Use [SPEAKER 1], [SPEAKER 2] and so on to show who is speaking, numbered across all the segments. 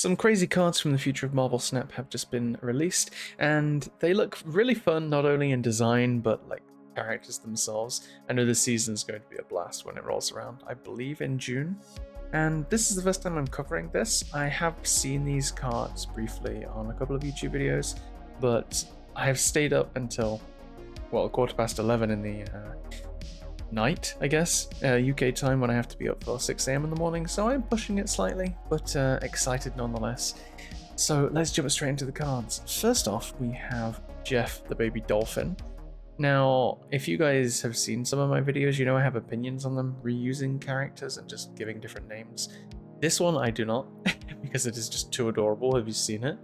[SPEAKER 1] Some crazy cards from the future of Marvel Snap have just been released, and they look really fun not only in design but like characters themselves. I know the season's going to be a blast when it rolls around, I believe in June. And this is the first time I'm covering this. I have seen these cards briefly on a couple of YouTube videos, but I have stayed up until, well, 11:15 in the night, I guess, UK time, when I have to be up for 6 a.m. in the morning, so I'm pushing it slightly, but excited nonetheless. So let's jump straight into the cards. First off, we have Jeff, the baby dolphin. Now, if you guys have seen some of my videos, you know I have opinions on them, reusing characters and just giving different names. This one I do not, because it is just too adorable. Have you seen it?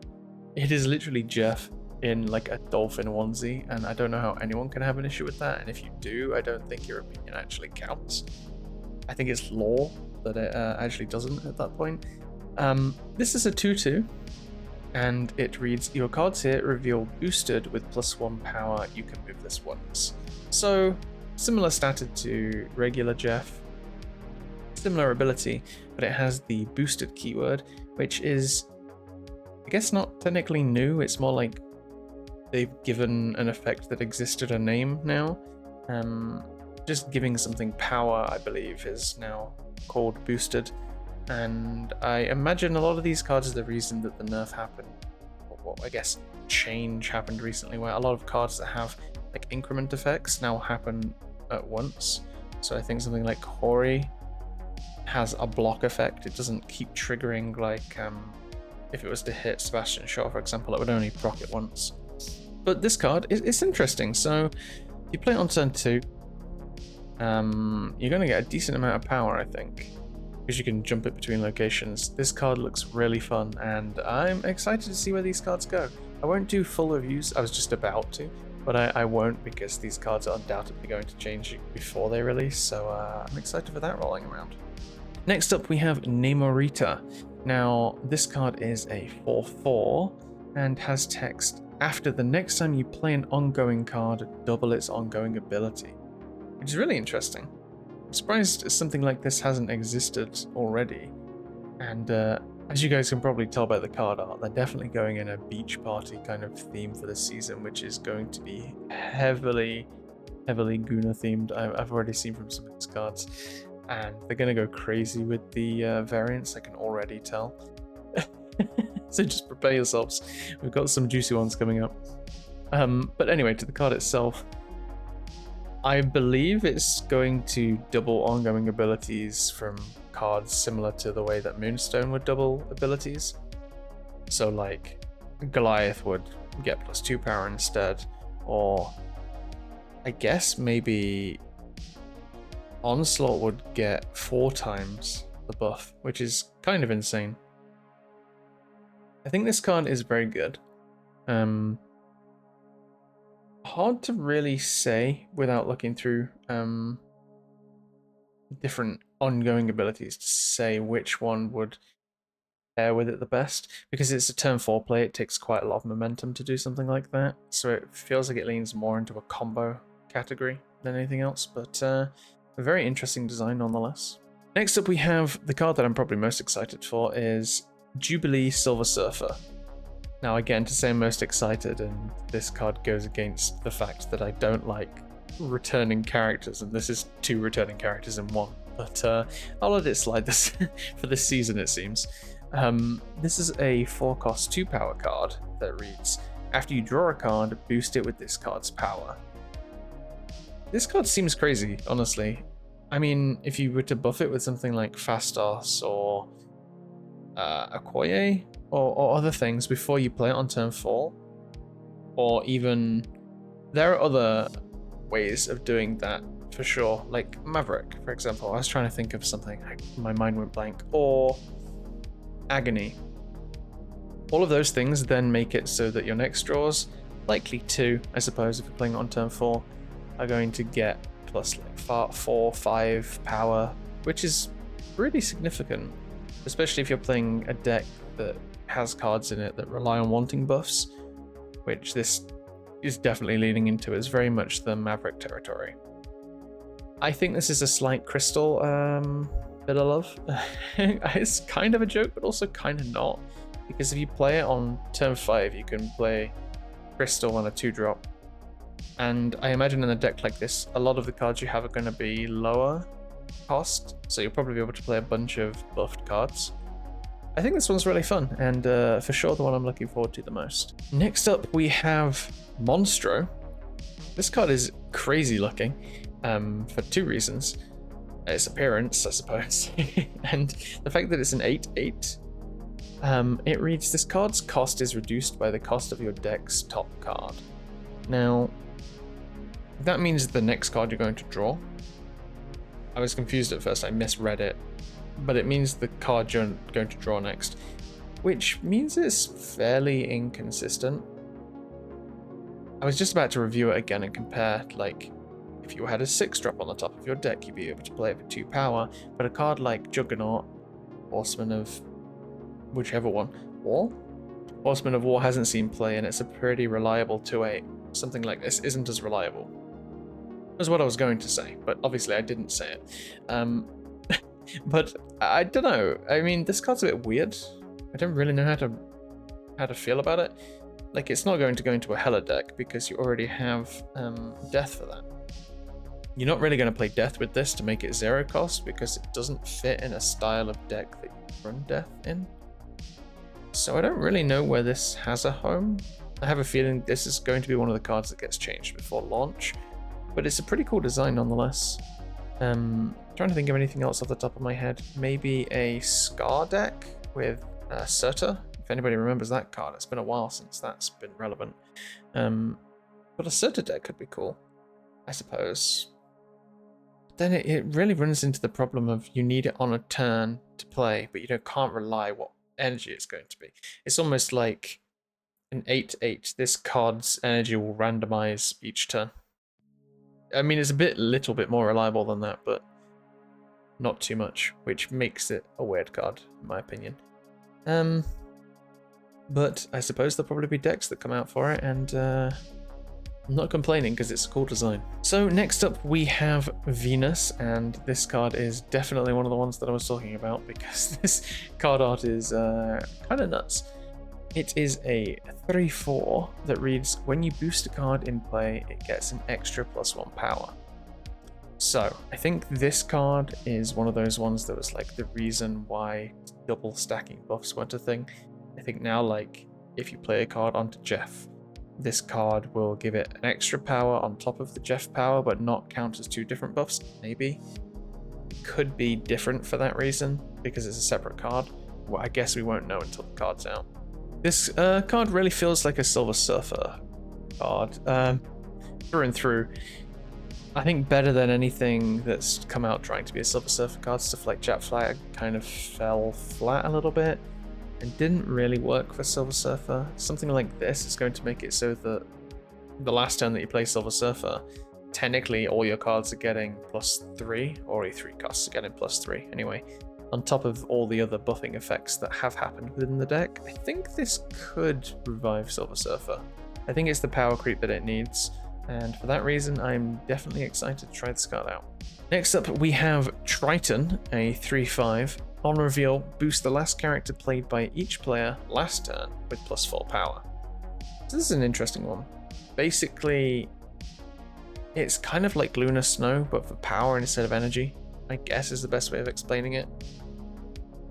[SPEAKER 1] It is literally Jeff in like a dolphin onesie, and I don't know how anyone can have an issue with that, and if you do, I don't think your opinion actually counts. I think it's lore that it actually doesn't at that point. This is a 2/2, and it reads, your cards here reveal boosted with +1 power, you can move this once. So, similar stated to regular Jeff, similar ability, but it has the boosted keyword, which is, I guess, not technically new, it's more like they've given an effect that existed a name now. Just giving something power, I believe, is now called boosted. And I imagine a lot of these cards are the reason that the nerf happened, or I guess change happened recently, where a lot of cards that have like increment effects now happen at once. So I think something like Hori has a block effect. It doesn't keep triggering like if it was to hit Sebastian Shaw, for example, it would only proc it once. But this card is interesting. So if you play it on turn 2, you're going to get a decent amount of power, I think, because you can jump it between locations. This card looks really fun, and I'm excited to see where these cards go. I won't do full reviews, I was just about to, but I won't, because these cards are undoubtedly going to change before they release, so I'm excited for that rolling around. Next up, we have Namorita. Now, this card is a 4/4 and has text, after the next time you play an ongoing card, double its ongoing ability, which is really interesting. I'm surprised something like this hasn't existed already. And as you guys can probably tell by the card art, they're definitely going in a beach party kind of theme for this season, which is going to be heavily Guna themed. I've already seen from some of these cards, and they're going to go crazy with the variants, I can already tell. So just prepare yourselves, we've got some juicy ones coming up. But anyway, to the card itself, I believe it's going to double ongoing abilities from cards similar to the way that Moonstone would double abilities. So like Goliath would get +2 power instead, or I guess maybe Onslaught would get 4 times the buff, which is kind of insane. I think this card is very good. Hard to really say without looking through different ongoing abilities to say which one would pair with it the best, because it's a turn 4 play, it takes quite a lot of momentum to do something like that, so it feels like it leans more into a combo category than anything else, but a very interesting design nonetheless. Next up, we have the card that I'm probably most excited for, is Jubilee Silver Surfer. Now again, to say I'm most excited, and this card goes against the fact that I don't like returning characters, and this is 2 returning characters in 1, but I'll let it slide this for this season, it seems. This is a 4-cost 2 power card that reads, after you draw a card, boost it with this card's power. This card seems crazy, honestly. I mean, if you were to buff it with something like Fastos or Okoye or other things before you play it on turn 4, or even, there are other ways of doing that for sure, like Maverick, for example. I was trying to think of something, my mind went blank, or Agony. All of those things then make it so that your next draws, likely 2, I suppose, if you're playing it on turn 4, are going to get plus like 4, 5 power, which is really significant, especially if you're playing a deck that has cards in it that rely on wanting buffs, which this is definitely leaning into, is very much the Maverick territory. I think this is a slight crystal bit of love. It's kind of a joke, but also kind of not. Because if you play it on turn 5, you can play Crystal on a 2-drop. And I imagine in a deck like this, a lot of the cards you have are going to be lower cost, so you'll probably be able to play a bunch of buffed cards. I think this one's really fun, and for sure the one I'm looking forward to the most. Next up, we have Monstro. This card is crazy looking for 2 reasons. Its appearance, I suppose, and the fact that it's an 8/8. It reads, this card's cost is reduced by the cost of your deck's top card. Now, that means the next card you're going to draw. I was confused at first, I misread it, but it means the card you're going to draw next, which means it's fairly inconsistent. I was just about to review it again and compare, like, if you had a 6-drop on the top of your deck, you'd be able to play it for 2 power, but a card like Juggernaut, Horseman of whichever one, War? Horseman of War hasn't seen play, and it's a pretty reliable 2/8. Something like this isn't as reliable. That's what I was going to say, but obviously I didn't say it. But I don't know. I mean, this card's a bit weird. I don't really know how to feel about it. Like, it's not going to go into a Hela deck because you already have Death for that. You're not really going to play Death with this to make it 0 cost because it doesn't fit in a style of deck that you run Death in. So I don't really know where this has a home. I have a feeling this is going to be one of the cards that gets changed before launch, but it's a pretty cool design nonetheless. Trying to think of anything else off the top of my head. Maybe a Scar deck with Surtur. If anybody remembers that card, it's been a while since that's been relevant. But a Surtur deck could be cool, I suppose. Then it really runs into the problem of you need it on a turn to play, but you can't rely what energy it's going to be. It's almost like an 8/8. This card's energy will randomize each turn. I mean, it's a little bit more reliable than that, but not too much, which makes it a weird card, in my opinion. But I suppose there'll probably be decks that come out for it, and I'm not complaining because it's a cool design. So next up we have Venus, and this card is definitely one of the ones that I was talking about because this card art is kind of nuts. It is a 3/4 that reads, when you boost a card in play, it gets an extra +1 power. So I think this card is one of those ones that was like the reason why double stacking buffs weren't a thing. I think now, like, if you play a card onto Jeff, this card will give it an extra power on top of the Jeff power, but not count as 2 different buffs, maybe. It could be different for that reason, because it's a separate card. Well, I guess we won't know until the card's out. This card really feels like a Silver Surfer card, through and through. I think better than anything that's come out trying to be a Silver Surfer card. Stuff like Jet Flag kind of fell flat a little bit and didn't really work for Silver Surfer. Something like this is going to make it so that the last turn that you play Silver Surfer, technically all your cards are getting +3, or E3 costs are getting +3 anyway, on top of all the other buffing effects that have happened within the deck. I think this could revive Silver Surfer. I think it's the power creep that it needs, and for that reason I'm definitely excited to try this card out. Next up we have Triton, a 3/5. On reveal, boost the last character played by each player last turn with +4 power. So this is an interesting one. Basically, it's kind of like Lunar Snow, but for power instead of energy, I guess is the best way of explaining it.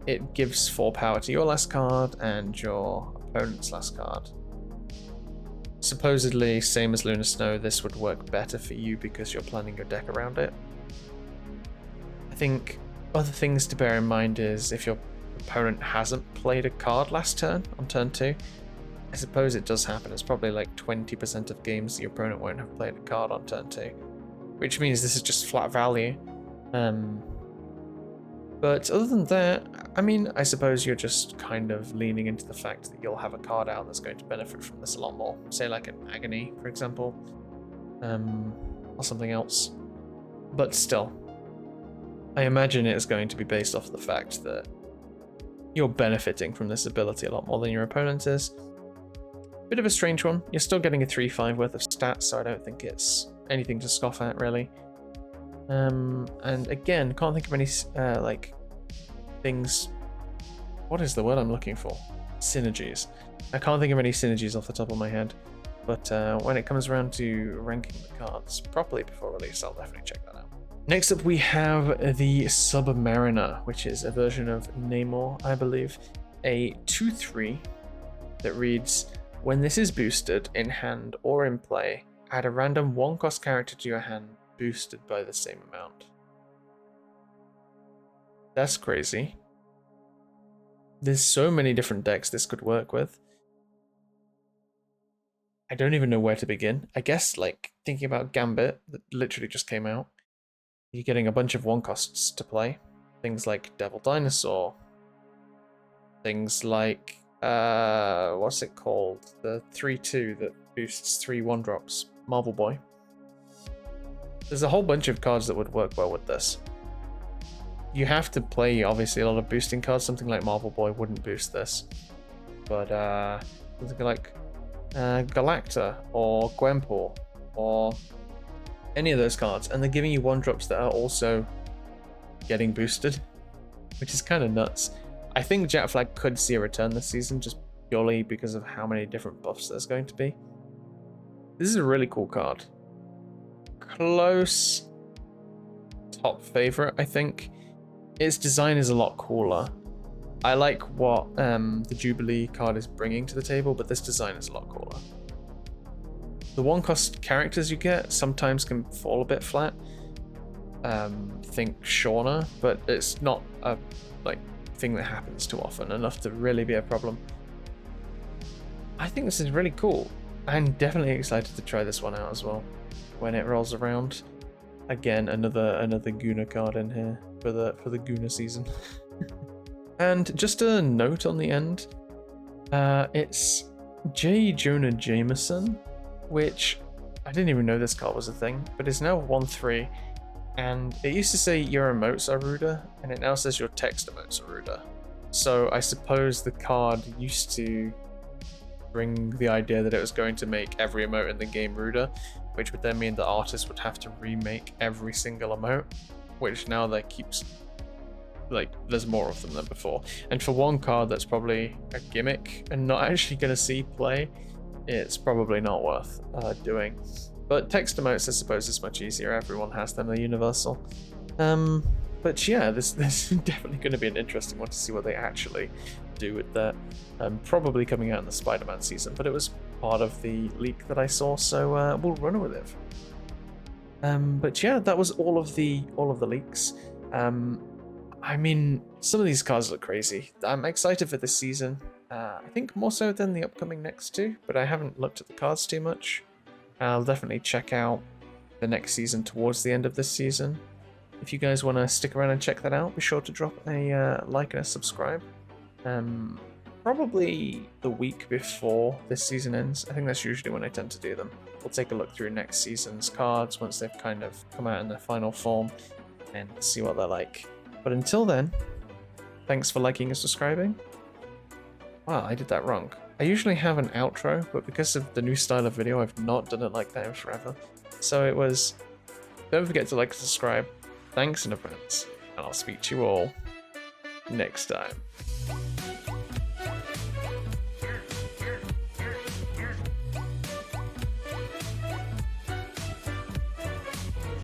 [SPEAKER 1] It gives 4 power to your last card and your opponent's last card. Supposedly, same as Lunar Snow, this would work better for you because you're planning your deck around it. I think other things to bear in mind is if your opponent hasn't played a card last turn, on turn 2, I suppose it does happen. It's probably like 20% of games your opponent won't have played a card on turn 2, which means this is just flat value. But other than that, I mean, I suppose you're just kind of leaning into the fact that you'll have a card out that's going to benefit from this a lot more. Say like an Agony, for example, or something else. But still, I imagine it is going to be based off the fact that you're benefiting from this ability a lot more than your opponent is. Bit of a strange one. You're still getting a 3/5 worth of stats, so I don't think it's anything to scoff at, really. And again, can't think of any like things. What is the word I'm looking for? Synergies. I can't think of any synergies off the top of my head, but when it comes around to ranking the cards properly before release, I'll definitely check that out. Next up, we have the Submariner, which is a version of Namor, I believe. A 2/3 that reads, when this is boosted in hand or in play, add a random 1-cost character to your hand boosted by the same amount. That's crazy. There's so many different decks this could work with. I don't even know where to begin. I guess, like, thinking about Gambit, that literally just came out, you're getting a bunch of 1-costs to play. Things like Devil Dinosaur. Things like, what's it called? The 3/2 that boosts 3 1-drops. Marvel Boy. There's a whole bunch of cards that would work well with this. You have to play, obviously, a lot of boosting cards. Something like Marvel Boy wouldn't boost this. But something like Galacta or Gwenpool or any of those cards. And they're giving you 1-drops that are also getting boosted, which is kind of nuts. I think Jack Flag could see a return this season just purely because of how many different buffs there's going to be. This is a really cool card. Close top favorite, I think. Its design is a lot cooler. I like what the Jubilee card is bringing to the table, but this design is a lot cooler. The 1-cost characters you get sometimes can fall a bit flat. Think Shauna, but it's not a thing that happens too often enough to really be a problem. I think this is really cool. I'm definitely excited to try this one out as well when it rolls around. Again, another Guna card in here for the Guna season. And just a note on the end, it's J.Jonah Jameson, which I didn't even know this card was a thing, but it's now 1/3, and it used to say your emotes are ruder, and it now says your text emotes are ruder. So I suppose the card used to bring the idea that it was going to make every emote in the game ruder, which would then mean the artist would have to remake every single emote, which now there keeps, there's more of them than before. And for one card that's probably a gimmick and not actually going to see play, it's probably not worth doing. But text emotes, I suppose, is much easier. Everyone has them, they're universal. But yeah, this is definitely going to be an interesting one to see what they actually do with that. Probably coming out in the Spider-Man season, but it was part of the leak that I saw, so we'll run with it. But yeah, that was all of the leaks. I mean, some of these cards look crazy. I'm excited for this season. I think more so than the upcoming next two, but I haven't looked at the cards too much. I'll definitely check out the next season towards the end of this season. If you guys want to stick around and check that out, be sure to drop a like and a subscribe. Probably the week before this season ends. I think that's usually when I tend to do them. We'll take a look through next season's cards once they've kind of come out in their final form and see what they're like. But until then, thanks for liking and subscribing. Wow, I did that wrong. I usually have an outro, but because of the new style of video, I've not done it like that in forever. So it was, don't forget to like and subscribe. Thanks in advance, and I'll speak to you all next time.